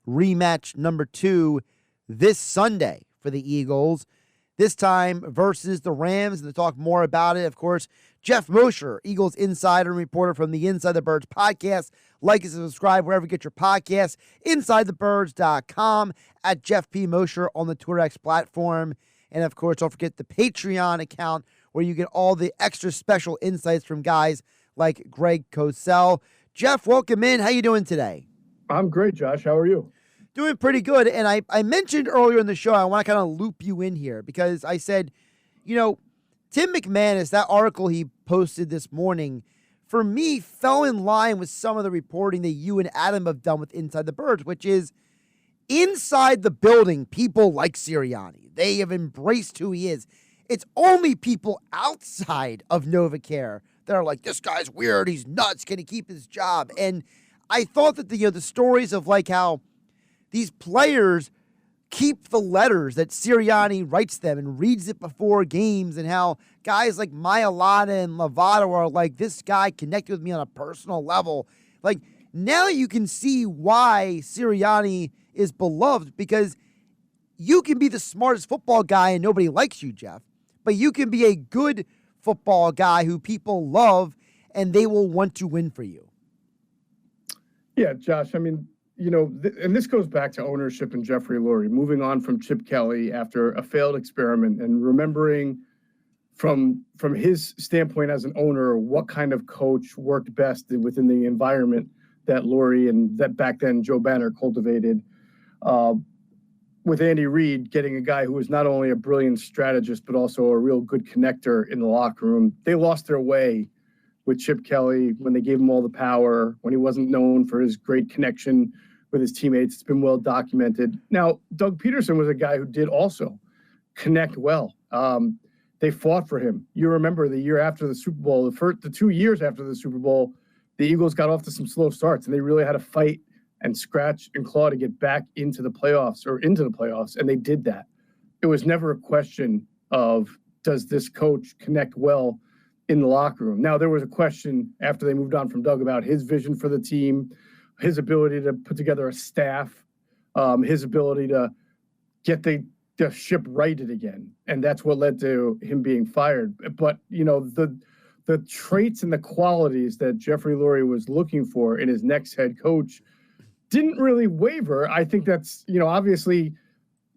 rematch number 2 this Sunday for the Eagles, this time versus the Rams. And to talk more about it, of course, Geoff Mosher, Eagles insider and reporter from the Inside the Birds podcast. Like and subscribe wherever you get your podcasts. InsideTheBirds.com, at Geoff P. Mosher on the Twitter X platform. And, of course, don't forget the Patreon account where you get all the extra special insights from guys like Greg Cosell. Geoff, welcome in. How you doing today? I'm great, Josh. How are you? Doing pretty good. And I mentioned earlier in the show, I want to kind of loop you in here because I said, Tim McManus, that article he posted this morning, for me, fell in line with some of the reporting that you and Adam have done with Inside the Birds, which is inside the building, people like Sirianni. They have embraced who he is. It's only people outside of NovaCare that are like, this guy's weird, he's nuts, can he keep his job? And I thought that the stories of like how these players keep the letters that Sirianni writes them and reads it before games, and how guys like Mailata and Lovato are like, this guy connected with me on a personal level. Like, now you can see why Sirianni is beloved, because you can be the smartest football guy and nobody likes you, Geoff, but you can be a good football guy who people love and they will want to win for you. Yeah, Josh, I mean, and this goes back to ownership and Jeffrey Lurie, moving on from Chip Kelly after a failed experiment and remembering from his standpoint as an owner, what kind of coach worked best within the environment that Lurie and that back then Joe Banner cultivated. With Andy Reid, getting a guy who was not only a brilliant strategist, but also a real good connector in the locker room. They lost their way with Chip Kelly when they gave him all the power, when he wasn't known for his great connection with his teammates. It's been well documented. Now, Doug Peterson was a guy who did also connect well. They fought for him. You remember the year after the Super Bowl, the 2 years after the Super Bowl, the Eagles got off to some slow starts, and they really had to fight and scratch and claw to get back into the playoffs, and they did that. It was never a question of, does this coach connect well in the locker room? Now, there was a question after they moved on from Doug about his vision for the team, his ability to put together a staff, his ability to get the ship righted again, and that's what led to him being fired. But, the traits and the qualities that Jeffrey Lurie was looking for in his next head coach didn't really waver. I think that's, obviously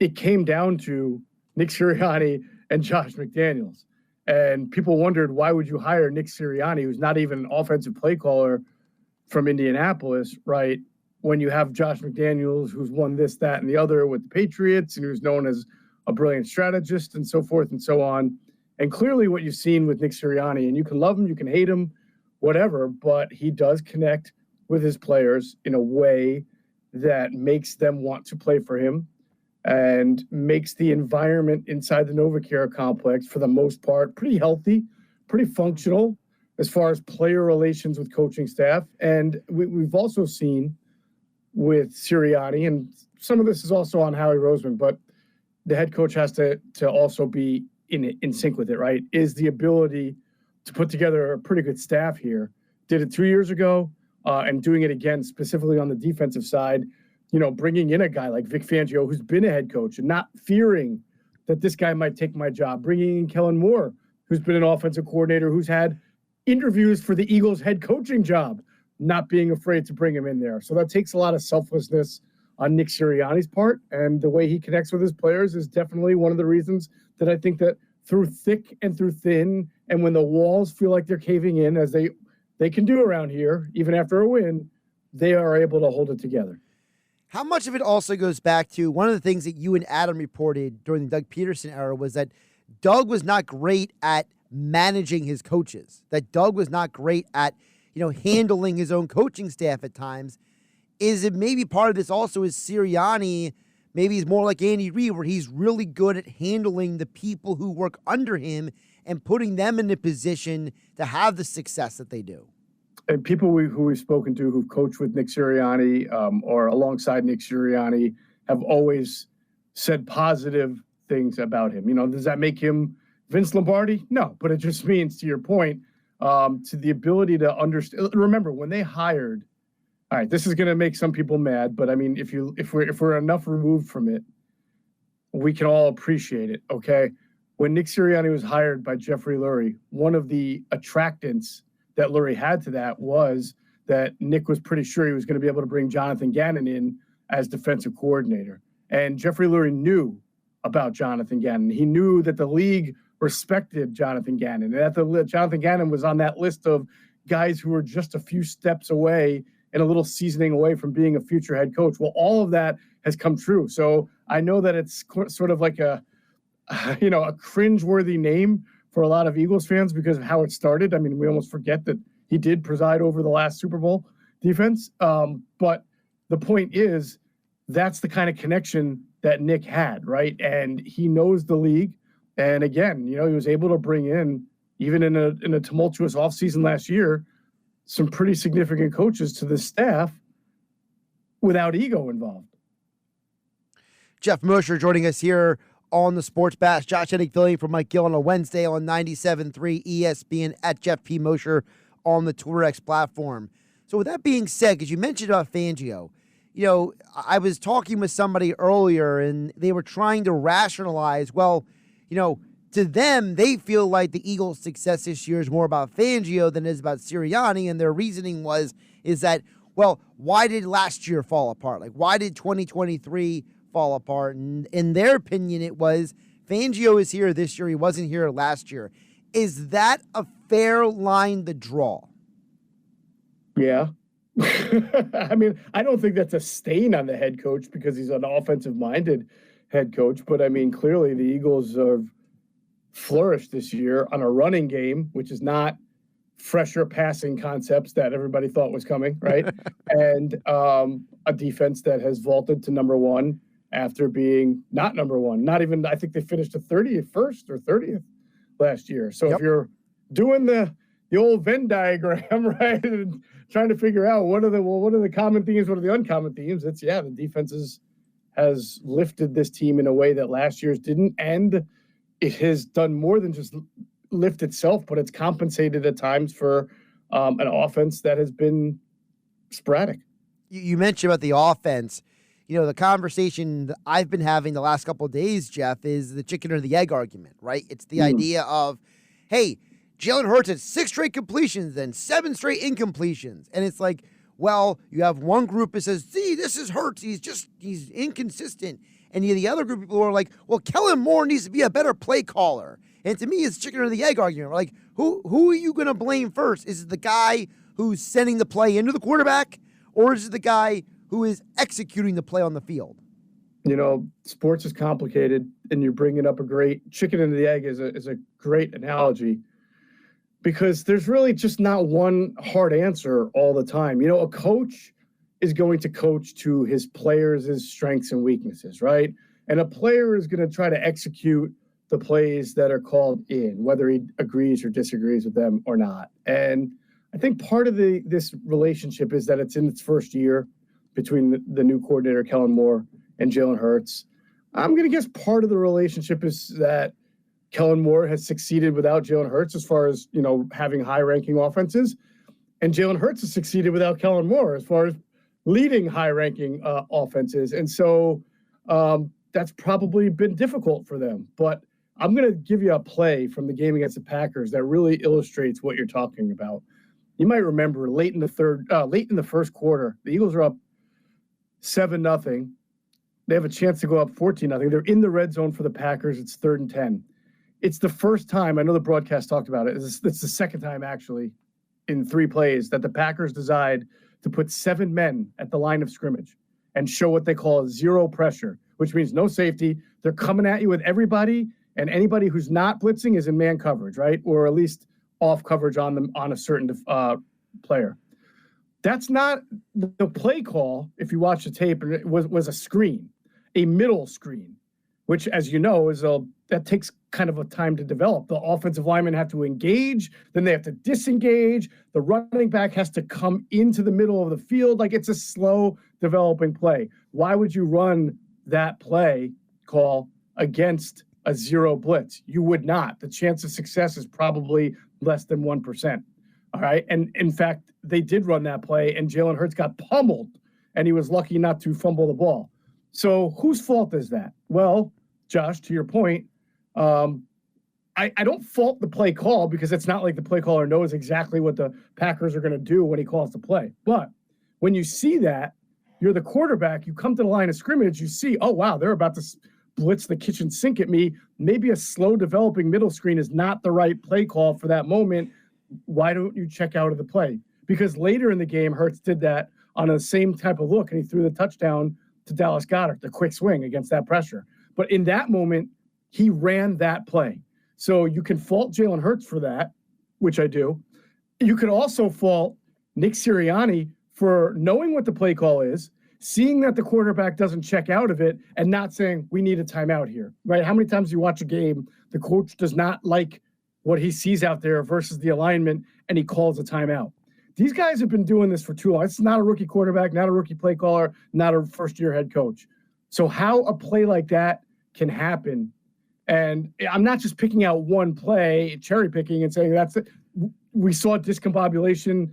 it came down to Nick Sirianni and Josh McDaniels. And people wondered, why would you hire Nick Sirianni, who's not even an offensive play caller from Indianapolis, right? When you have Josh McDaniels, who's won this, that, and the other with the Patriots, and who's known as a brilliant strategist and so forth and so on. And clearly what you've seen with Nick Sirianni, and you can love him, you can hate him, whatever, but he does connect with his players in a way that makes them want to play for him and makes the environment inside the NovaCare complex, for the most part, pretty healthy, pretty functional as far as player relations with coaching staff. And we've also seen with Sirianni, and some of this is also on Howie Roseman, but the head coach has to also be in sync with it, right? Is the ability to put together a pretty good staff here. Did it 2 years ago. And doing it again, specifically on the defensive side, bringing in a guy like Vic Fangio, who's been a head coach, and not fearing that this guy might take my job. Bringing in Kellen Moore, who's been an offensive coordinator, who's had interviews for the Eagles head coaching job, not being afraid to bring him in there. So that takes a lot of selflessness on Nick Sirianni's part. And the way he connects with his players is definitely one of the reasons that I think that through thick and through thin, and when the walls feel like they're caving in, as they can do around here, even after a win, they are able to hold it together. How much of it also goes back to one of the things that you and Adam reported during the Doug Peterson era was that Doug was not great at managing his coaches, that Doug was not great at, handling his own coaching staff at times. Is it maybe part of this also is Sirianni, maybe he's more like Andy Reid, where he's really good at handling the people who work under him and putting them in a position to have the success that they do? And people who we've spoken to who've coached with Nick Sirianni or alongside Nick Sirianni have always said positive things about him. Does that make him Vince Lombardi? No, but it just means, to your point, to the ability to understand. Remember, when they hired All right, this is going to make some people mad, but I mean, if we're enough removed from it, we can all appreciate it. Okay, when Nick Sirianni was hired by Jeffrey Lurie, one of the attractants that Lurie had to that was that Nick was pretty sure he was going to be able to bring Jonathan Gannon in as defensive coordinator, and Jeffrey Lurie knew about Jonathan Gannon. He knew that the league respected Jonathan Gannon, and that Jonathan Gannon was on that list of guys who were just a few steps away and a little seasoning away from being a future head coach. Well, all of that has come true. So I know that it's sort of like a cringeworthy name for a lot of Eagles fans because of how it started. I mean, we almost forget that he did preside over the last Super Bowl defense. But the point is, that's the kind of connection that Nick had, right? And he knows the league. And again, he was able to bring in, even in a tumultuous offseason last year, some pretty significant coaches to the staff without ego involved. Geoff Mosher joining us here on the Sports Bash. Josh Hennig filling in for Mike Gill on a Wednesday on 97.3 ESPN at Geoff P. Mosher on the TwitterX platform. So with that being said, because you mentioned about Fangio, I was talking with somebody earlier and they were trying to rationalize, to them, they feel like the Eagles' success this year is more about Fangio than it is about Sirianni, and their reasoning is that, why did last year fall apart? Like, why did 2023 fall apart? And in their opinion, it was Fangio is here this year, he wasn't here last year. Is that a fair line to draw? Yeah. I mean, I don't think that's a stain on the head coach because he's an offensive-minded head coach, but I mean, clearly the Eagles have flourished this year on a running game, which is not fresher passing concepts that everybody thought was coming, right? And a defense that has vaulted to number one after being not number one. Not even, I think they finished the 31st or 30th last year. So If you're doing the old Venn diagram, right, and trying to figure out what are the common themes, what are the uncommon themes, it's the defense has lifted this team in a way that last year's didn't, and it has done more than just lift itself, but it's compensated at times for an offense that has been sporadic. You mentioned about the offense. The conversation that I've been having the last couple of days, Jeff, is the chicken or the egg argument, right? It's the idea of, hey, JalenHurts had 6 straight completions and 7 straight incompletions. And it's like, you have one group that says, see, this is Hurts. He's inconsistent. And the other group of people are like, Kellen Moore needs to be a better play caller. And to me, it's chicken or the egg argument. Like, who are you going to blame first? Is it the guy who's sending the play into the quarterback, or is it the guy who is executing the play on the field? Sports is complicated, and you're bringing up a great chicken and the egg is a great analogy because there's really just not one hard answer all the time. A coach is going to coach to his players' strengths and weaknesses, right? And a player is going to try to execute the plays that are called in, whether he agrees or disagrees with them or not. And I think part of this relationship is that it's in its first year between the new coordinator, Kellen Moore, and JalenHurts. I'm going to guess part of the relationship is that Kellen Moore has succeeded without JalenHurts as far as, having high-ranking offenses. And JalenHurts has succeeded without Kellen Moore as far as leading high-ranking offenses. And so that's probably been difficult for them. But I'm going to give you a play from the game against the Packers that really illustrates what you're talking about. You might remember late in the first quarter, the Eagles are up 7-0. They have a chance to go up 14-0. They're in the red zone for the Packers. It's 3rd and 10. It's the first time, I know the broadcast talked about it. It's the second time actually in 3 plays that the Packers decide to put 7 men at the line of scrimmage and show what they call zero pressure, which means no safety. They're coming at you with everybody, and anybody who's not blitzing is in man coverage, right? Or at least off coverage on them on a certain player. That's not the play call. If you watch the tape, it was a screen, a middle screen, which, as you know, that takes kind of a time to develop. The offensive linemen have to engage, then they have to disengage. The running back has to come into the middle of the field. Like, it's a slow developing play. Why would you run that play call against a zero blitz? You would not. The chance of success is probably less than 1%. All right. And in fact, they did run that play, and Jalen Hurts got pummeled, and he was lucky not to fumble the ball. So whose fault is that? Well, Josh, to your point, I don't fault the play call, because it's not like the play caller knows exactly what the Packers are going to do when he calls the play. But when you see that, you're the quarterback, you come to the line of scrimmage, you see, oh, wow, they're about to blitz the kitchen sink at me. Maybe a slow developing middle screen is not the right play call for that moment. Why don't you check out of the play? Because later in the game, Hurts did that on the same type of look, and he threw the touchdown to Dallas Goedert, the quick swing against that pressure. But in that moment, he ran that play. So you can fault Jalen Hurts for that, which I do. You could also fault Nick Sirianni for knowing what the play call is, seeing that the quarterback doesn't check out of it, and not saying, we need a timeout here, right? How many times do you watch a game, the coach does not like what he sees out there versus the alignment, and he calls a timeout? These guys have been doing this for too long. It's not a rookie quarterback, not a rookie play caller, not a first-year head coach. So how a play like that can happen, and I'm not just picking out one play, cherry picking and saying that's it. We saw discombobulation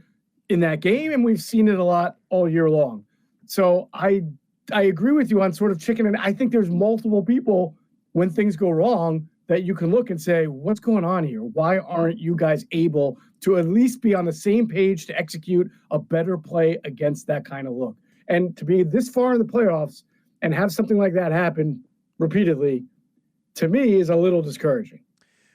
in that game, and we've seen it a lot all year long. So I agree with you on sort of chicken, and I think there's multiple people when things go wrong that you can look and say, what's going on here? Why aren't you guys able to at least be on the same page to execute a better play against that kind of look? And to be this far in the playoffs and have something like that happen repeatedly, to me, is a little discouraging.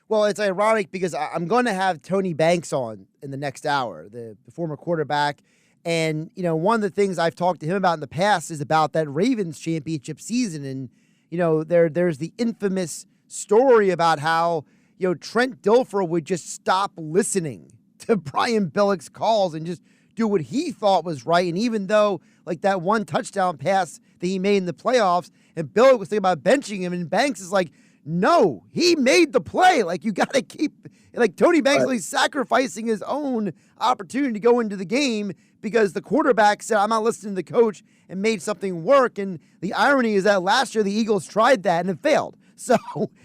Well, it's ironic because I'm going to have Tony Banks on in the next hour, the former quarterback. And, you know, one of the things I've talked to him about in the past is about that Ravens championship season. And, you know, there's the infamous story about how, you know, Trent Dilfer would just stop listening to Brian Billick's calls and just do what he thought was right. And even though, like, that one touchdown pass that he made in the playoffs, and Billick was thinking about benching him, and Banks is like, no, he made the play. Like, you got to keep, like, Tony Banks is sacrificing his own opportunity to go into the game because the quarterback said, I'm not listening to the coach, and made something work. And the irony is that last year the Eagles tried that and it failed. So,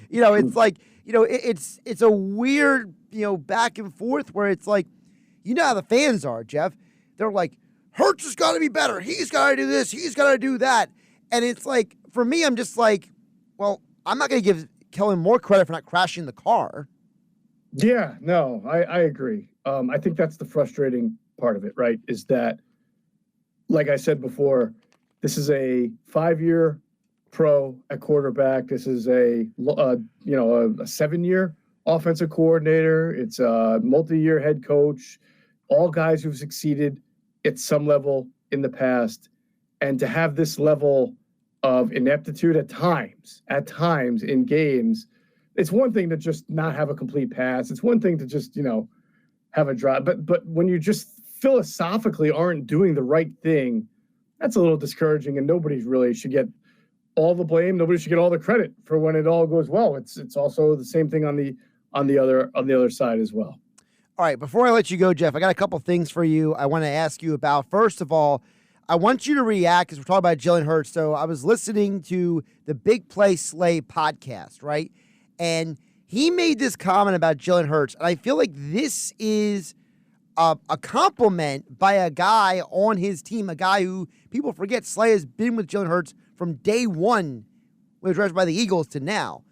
you know, it's like, you know, it's a weird, you know, back and forth where it's like, you know how the fans are, Jeff. They're like, Hurts has got to be better. He's got to do this. He's got to do that. And it's like, for me, I'm just like, well, I'm not going to give Kellen more credit for not crashing the car. Yeah, no, I agree. I think that's the frustrating part of it, right? Is that, like I said before, this is a 5-year pro at quarterback. This is a 7-year offensive coordinator. It's a multi-year head coach. All guys who've succeeded at some level in the past, and to have this level of ineptitude at times in games, it's one thing to just not have a complete pass. It's one thing to just, you know, have a drive. But when you just philosophically aren't doing the right thing, that's a little discouraging, and nobody really should get all the blame. Nobody should get all the credit for when it all goes well. It's also the same thing on the other side as well. All right, before I let you go, Jeff, I got a couple things for you I want to ask you about. First of all, I want you to react because we're talking about Jalen Hurts. So I was listening to the Big Play Slay podcast, right? And he made this comment about Jalen Hurts. And I feel like this is a compliment by a guy on his team, a guy who people forget Slay has been with Jalen Hurts from day one when he was drafted by the Eagles to now.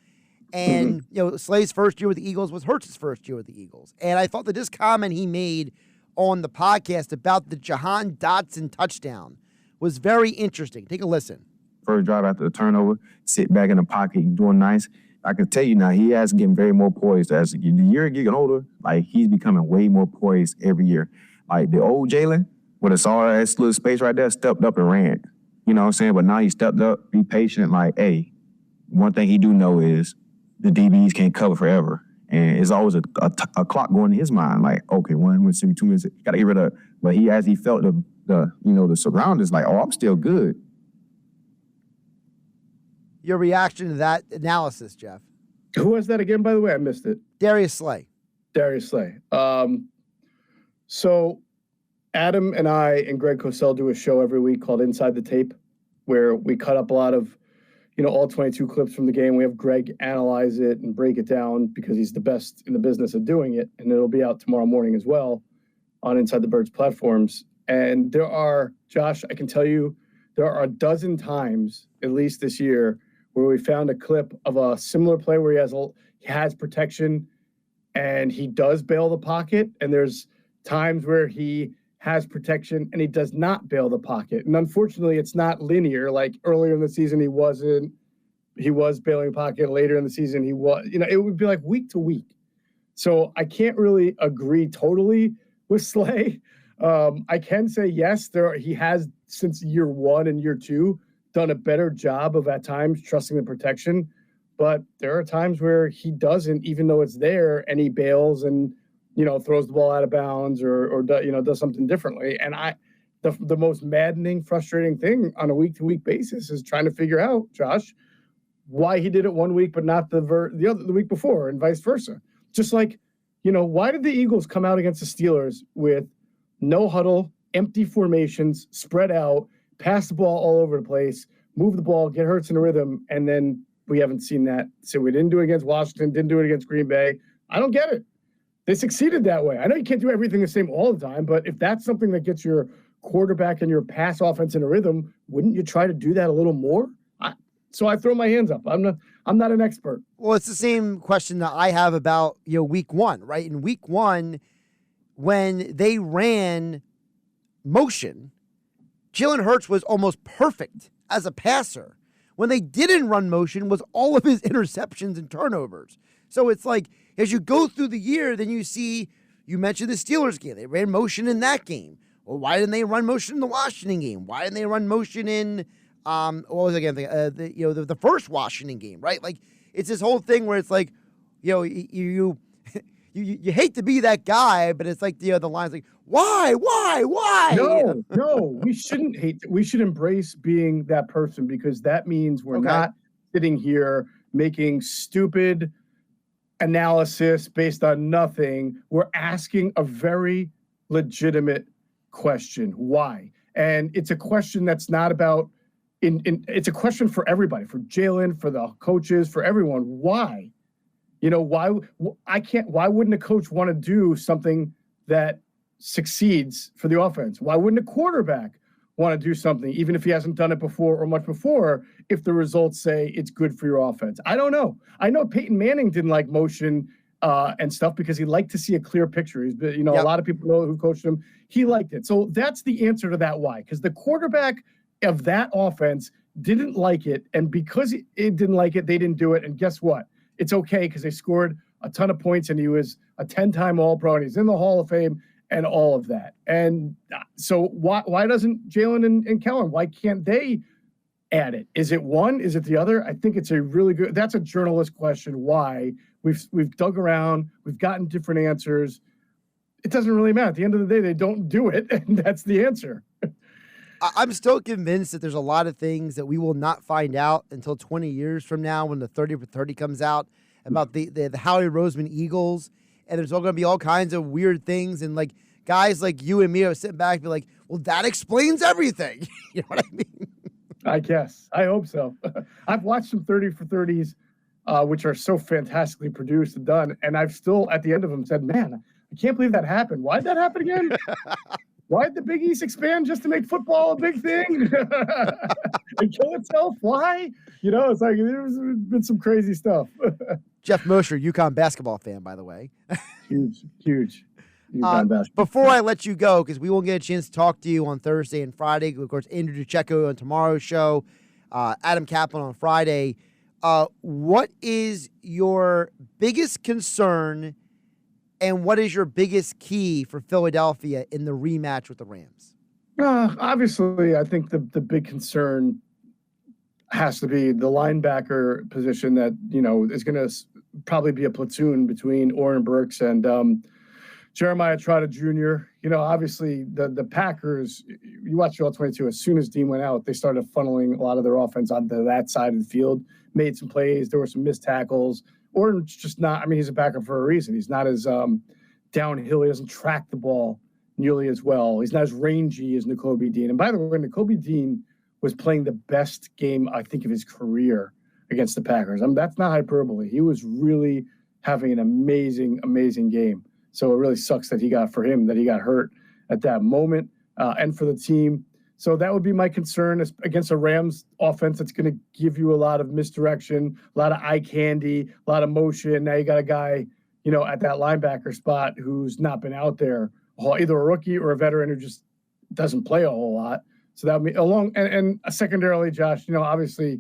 And, you know, Slay's first year with the Eagles was Hurts' first year with the Eagles. And I thought that this comment he made on the podcast about the Jahan Dotson touchdown was very interesting. Take a listen. First drive after the turnover, sit back in the pocket, doing nice. I can tell you now, he has getting very more poised as the year getting older. Like, he's becoming way more poised every year. Like, the old Jalen, with a sorry-ass little space right there, stepped up and ran. You know what I'm saying? But now he stepped up, be patient. Like, hey, one thing he do know is the DBs can't cover forever. And it's always a clock going in his mind. Like, okay, 1 minute, 2 minutes, got to get rid of it. But he felt the surroundings, like, oh, I'm still good. Your reaction to that analysis, Jeff? Who was that again, by the way? I missed it. Darius Slay. So Adam and I and Greg Cosell do a show every week called Inside the Tape, where we cut up a lot of, you know, all 22 clips from the game. We have Greg analyze it and break it down because he's the best in the business of doing it, and it'll be out tomorrow morning as well. on Inside the Birds platforms. And there are, Josh, I can tell you, there are a dozen times, at least this year, where we found a clip of a similar play where he has protection and he does bail the pocket. And there's times where he has protection and he does not bail the pocket. And unfortunately, it's not linear. Like earlier in the season, he was bailing the pocket. Later in the season, he was, it would be like week to week. So I can't really agree totally with Slay. I can say, yes, he has, since year one and year two, done a better job of at times trusting the protection. But there are times where he doesn't, even though it's there, and he bails and, throws the ball out of bounds or does something differently. And the most maddening, frustrating thing on a week-to-week basis is trying to figure out, Josh, why he did it one week but not the week before, and vice versa. Just like, why did the Eagles come out against the Steelers with no huddle, empty formations, spread out, pass the ball all over the place, move the ball, get Hurts in a rhythm, and then we haven't seen that. So we didn't do it against Washington, didn't do it against Green Bay. I don't get it. They succeeded that way. I know you can't do everything the same all the time, but if that's something that gets your quarterback and your pass offense in a rhythm, wouldn't you try to do that a little more? So I throw my hands up. I'm not an expert. Well, it's the same question that I have about, week one, right? In week one, when they ran motion, Jalen Hurts was almost perfect as a passer. When they didn't run motion was all of his interceptions and turnovers. So it's like, as you go through the year, then you see, you mentioned the Steelers game. They ran motion in that game. Well, why didn't they run motion in the Washington game? Why didn't they run motion in, what was it again? The first Washington game, right? Like, it's this whole thing where it's like, you hate to be that guy, but it's like, the line's like, why? No, we shouldn't hate. We should embrace being that person, because that means we're not sitting here making stupid analysis based on nothing. We're asking a very legitimate question. Why? And it's a question that's not about, it's a question for everybody, for Jalen, for the coaches, for everyone. Why? Why wouldn't a coach want to do something that succeeds for the offense? Why wouldn't a quarterback want to do something, even if he hasn't done it before or much before, if the results say it's good for your offense? I don't know. I know Peyton Manning didn't like motion and stuff because he liked to see a clear picture. He's been, a lot of people know who coached him. He liked it. So that's the answer to that why. Because the quarterback of that offense didn't like it. And because it didn't like it, they didn't do it. And guess what? It's okay, because they scored a ton of points and he was a 10-time All-Pro and he's in the Hall of Fame and all of that. And so why doesn't Jalen and Kellen, why can't they add it? Is it one? Is it the other? I think it's a really good, that's a journalist question. Why? We've dug around, we've gotten different answers. It doesn't really matter. At the end of the day, they don't do it, and that's the answer. I'm still convinced that there's a lot of things that we will not find out until 20 years from now when the 30 for 30 comes out about the Howie Roseman Eagles. And there's all going to be all kinds of weird things. And like guys like you and me are sitting back and be like, well, that explains everything. You know what I mean? I guess. I hope so. I've watched some 30 for 30s, which are so fantastically produced and done. And I've still, at the end of them, said, man, I can't believe that happened. Why'd that happen again? Why'd the Big East expand just to make football a big thing and kill itself? Why? It's like there's been some crazy stuff. Geoff Mosher, UConn basketball fan, by the way. Huge. UConn basketball. Before I let you go, because we won't get a chance to talk to you on Thursday and Friday. Of course, Andrew DiCecco on tomorrow's show, Adam Kaplan on Friday. What is your biggest concern and what is your biggest key for Philadelphia in the rematch with the Rams? Obviously, I think the big concern has to be the linebacker position that, is going to probably be a platoon between Oren Burks and Jeremiah Trotter Jr. Obviously, the Packers, you watch all 22, as soon as Dean went out, they started funneling a lot of their offense onto that side of the field, made some plays. There were some missed tackles. Orton's just not, he's a backup for a reason. He's not as downhill. He doesn't track the ball nearly as well. He's not as rangy as NakobeDean. And by the way, NakobeDean was playing the best game, I think, of his career against the Packers. That's not hyperbole. He was really having an amazing, amazing game. So it really sucks that he got hurt at that moment, and for the team. So that would be my concern against a Rams offense that's going to give you a lot of misdirection, a lot of eye candy, a lot of motion. Now you got a guy, at that linebacker spot who's not been out there, either a rookie or a veteran who just doesn't play a whole lot. So that would be and secondarily, Josh, obviously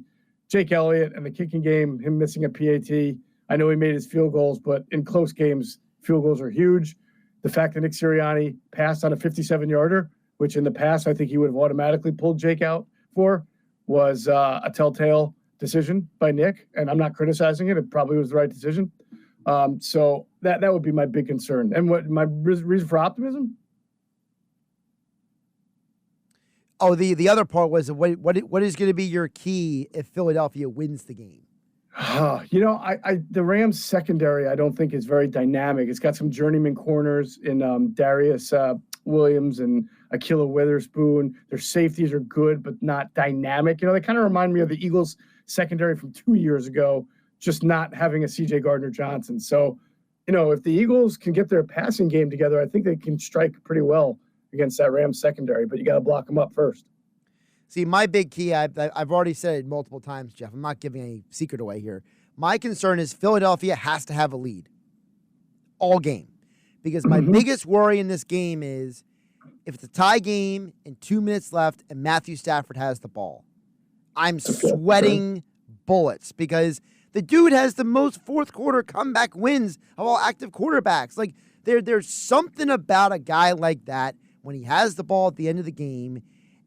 Jake Elliott and the kicking game, him missing a PAT. I know he made his field goals, but in close games, field goals are huge. The fact that Nick Sirianni passed on a 57-yarder, which in the past I think he would have automatically pulled Jake out for, was a telltale decision by Nick, and I'm not criticizing it. It probably was the right decision. So that would be my big concern. And what my reason for optimism? Oh, the other part was what is going to be your key if Philadelphia wins the game? The Rams secondary I don't think is very dynamic. It's got some journeyman corners in Darius Williams and Akila Witherspoon. Their safeties are good, but not dynamic. They kind of remind me of the Eagles secondary from 2 years ago, just not having a CJ Gardner-Johnson. So, if the Eagles can get their passing game together, I think they can strike pretty well against that Rams secondary, but you got to block them up first. See, my big key, I've already said it multiple times, Jeff. I'm not giving any secret away here. My concern is Philadelphia has to have a lead all game, because my biggest worry in this game is if it's a tie game and 2 minutes left and Matthew Stafford has the ball, I'm sweating bullets because the dude has the most fourth quarter comeback wins of all active quarterbacks. Like there's something about a guy like that when he has the ball at the end of the game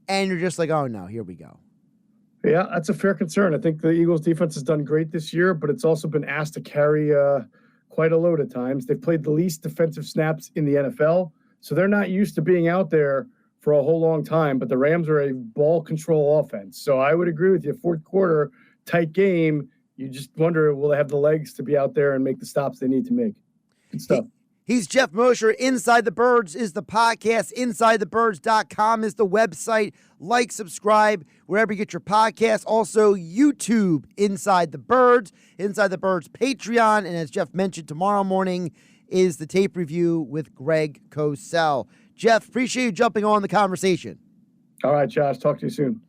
and you're just like, oh no, here we go. Yeah, that's a fair concern. I think the Eagles defense has done great this year, but it's also been asked to carry quite a load at times. They've played the least defensive snaps in the NFL, so they're not used to being out there for a whole long time, but the Rams are a ball control offense. So I would agree with you. Fourth quarter, tight game, you just wonder, will they have the legs to be out there and make the stops they need to make? Good stuff. He's Geoff Mosher. Inside the Birds is the podcast. InsideTheBirds.com is the website. Like, subscribe, wherever you get your podcasts. Also, YouTube, Inside the Birds, Inside the Birds Patreon. And as Jeff mentioned, tomorrow morning is the tape review with Greg Cosell. Jeff, appreciate you jumping on the conversation. All right, Josh. Talk to you soon.